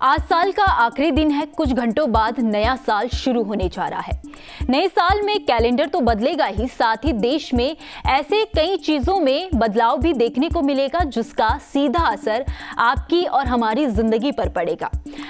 आज साल का आखिरी दिन है। कुछ घंटों बाद नया साल शुरू होने जा रहा है। नए साल में कैलेंडर तो बदलेगा ही, साथ ही देश में ऐसे कई चीजों में बदलाव भी देखने को मिलेगा जिसका सीधा असर आपकी और हमारी जिंदगी पर पड़ेगा।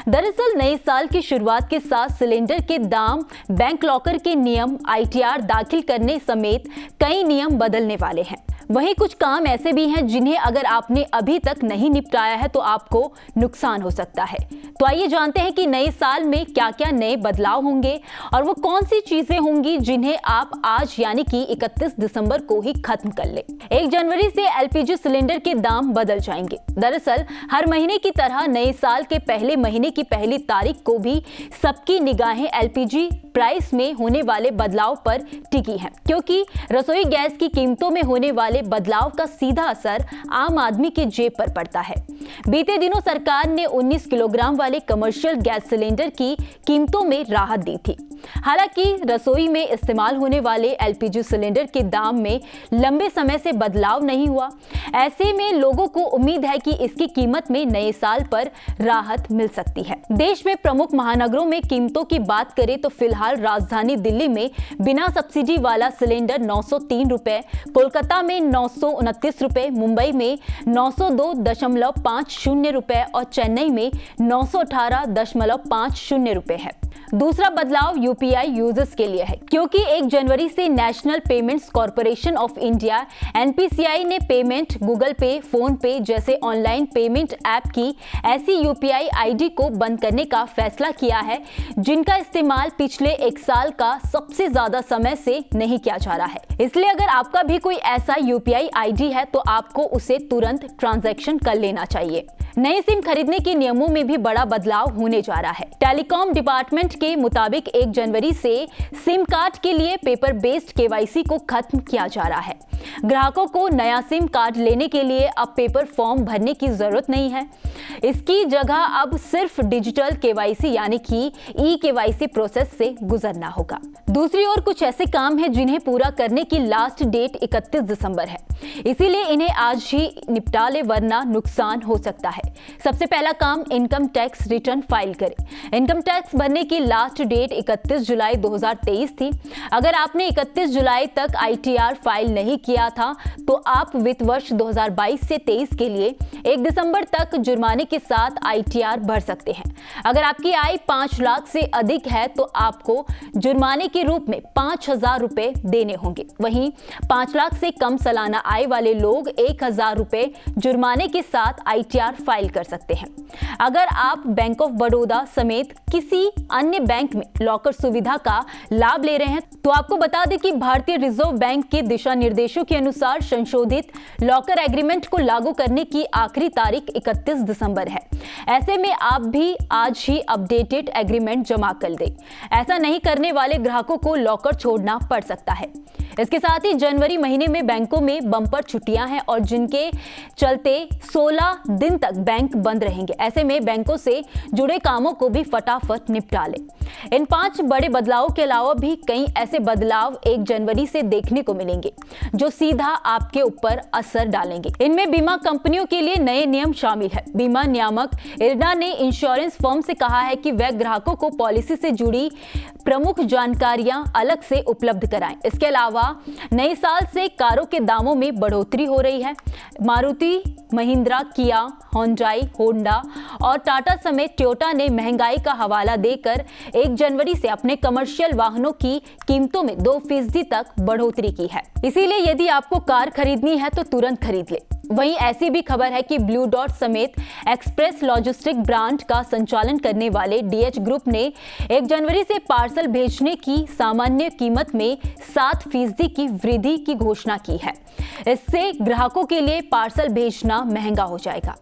दरअसल नए साल की शुरुआत के साथ सिलेंडर के दाम, बैंक लॉकर के नियम, ITR दाखिल करने समेत कई नियम बदलने वाले हैं। वहीं कुछ काम ऐसे भी हैं जिन्हें अगर आपने अभी तक नहीं निपटाया है तो आपको नुकसान हो सकता है। तो आइए जानते हैं कि नए साल में क्या क्या नए बदलाव होंगे और वो कौन सी चीजें होंगी जिन्हें आप आज यानी कि 31 दिसंबर को ही खत्म कर ले। 1 जनवरी से LPG सिलेंडर के दाम बदल जाएंगे। दरअसल हर महीने की तरह नए साल के पहले महीने की पहली तारीख को भी सबकी निगाहें LPG प्राइस में होने वाले बदलाव पर टिकी हैं, क्योंकि रसोई गैस की कीमतों में होने वाले बदलाव का सीधा असर आम आदमी के जेब पर पड़ता है। बीते दिनों सरकार ने 19 किलोग्राम वाले कमर्शियल गैस सिलेंडर की कीमतों में राहत दी थी। हालांकि रसोई में इस्तेमाल होने वाले LPG सिलेंडर के दाम में लंबे समय से बदलाव नहीं हुआ। ऐसे में लोगों को उम्मीद है कि इसकी कीमत में नए साल पर राहत मिल सकती है। देश में प्रमुख महानगरों में कीमतों की बात करें तो फिलहाल राजधानी दिल्ली में बिना सब्सिडी वाला सिलेंडर 903 रुपए, कोलकाता में 929 रुपए, मुंबई में 902.50 रुपए और चेन्नई में 918.50 रुपए है। दूसरा बदलाव UPI यूजर्स के लिए है, क्योंकि 1 जनवरी से national payments corporation of India NPCI ने पेमेंट, गूगल पे, फोन पे जैसे ऑनलाइन पेमेंट ऐप की ऐसी UPI ID को बंद करने का फैसला किया है जिनका इस्तेमाल पिछले 1 साल का सबसे ज्यादा समय से नहीं किया जा रहा है। इसलिए अगर आपका भी कोई ऐसा UPI ID है तो आपको उसे तुरंत ट्रांजैक्शन कर लेना चाहिए। नए सिम खरीदने के नियमों में भी बड़ा बदलाव होने जा रहा है। टेलीकॉम डिपार्टमेंट के मुताबिक 1 जनवरी से सिम कार्ड के लिए पेपर बेस्ड KYC को खत्म किया जा रहा है। ग्राहकों को नया सिम कार्ड लेने के लिए अब पेपर फॉर्म भरने की जरूरत नहीं है। इसकी जगह अब सिर्फ डिजिटल KYC यानी कि eKYC प्रोसेस से गुजरना होगा। दूसरी ओर कुछ ऐसे काम हैं जिन्हें पूरा करने की लास्ट डेट 31 दिसंबर है, इसीलिए इन्हें आज ही निपटा ले वरना नुकसान हो सकता है। सबसे पहला काम, इनकम टैक्स रिटर्न फाइल करें। इनकम टैक्स भरने की लास्ट डेट 31 जुलाई 2023 थी। अगर आपने 31 जुलाई तक ITR फाइल नहीं किया था तो आप वित्त वर्ष 2022 से 23 के लिए 1 दिसंबर तक जुर्माने के साथ ITR भर सकते हैं। अगर आपकी आय 5 लाख से अधिक है तो आपको जुर्माने के रूप में 5,000 रुपए देने होंगे। वहीं 5 लाख से कम सालाना आय वाले लोग 1,000 रुपए जुर्माने के साथ ITR फाइल कर सकते हैं। अगर आप बैंक ऑफ बड़ौदा समेत किसी अन्य बैंक में लॉकर सुविधा का लाभ ले रहे हैं तो आपको बता दें कि भारतीय रिजर्व बैंक के दिशा निर्देशों के अनुसार संशोधित लॉकर एग्रीमेंट को लागू करने की आखिरी तारीख 31 दिसंबर है। ऐसे में आप भी आज ही अपडेटेड एग्रीमेंट जमा कर दें। ऐसा नहीं करने वाले ग्राहकों को लॉकर छोड़ना पड़ सकता है। इसके साथ ही जनवरी महीने में बैंकों में बम्पर छुट्टियां हैं और जिनके चलते 16 दिन तक बैंक बंद रहेंगे। ऐसे में बैंकों से जुड़े कामों को भी फटाफट निपटा लें। इन 5 बड़े बदलावों के अलावा भी कई ऐसे बदलाव 1 जनवरी से देखने को मिलेंगे जो सीधा आपके ऊपर असर डालेंगे। इनमें बीमा कंपनियों के लिए नए नियम शामिल है। बीमा नियामक IRDA ने इंश्योरेंस फर्म से कहा है कि वह ग्राहकों को पॉलिसी से जुड़ी प्रमुख जानकारियां अलग से उपलब्ध कराएं। इसके अलावा नए साल से कारों के दामों में बढ़ोतरी हो रही है। मारुति, महिंद्रा, किया, होंडाई, होंडा और टाटा समेत टोयोटा ने महंगाई का हवाला देकर 1 जनवरी से अपने कमर्शियल वाहनों की कीमतों में 2% तक बढ़ोतरी की है। इसीलिए यदि आपको कार खरीदनी है तो तुरंत खरीद ले। वहीं ऐसी भी खबर है कि ब्लू डॉट समेत एक्सप्रेस लॉजिस्टिक ब्रांड का संचालन करने वाले DH ग्रुप ने 1 जनवरी से पार्सल भेजने की सामान्य कीमत में 7% की वृद्धि की घोषणा की है। इससे ग्राहकों के लिए पार्सल भेजना महंगा हो जाएगा।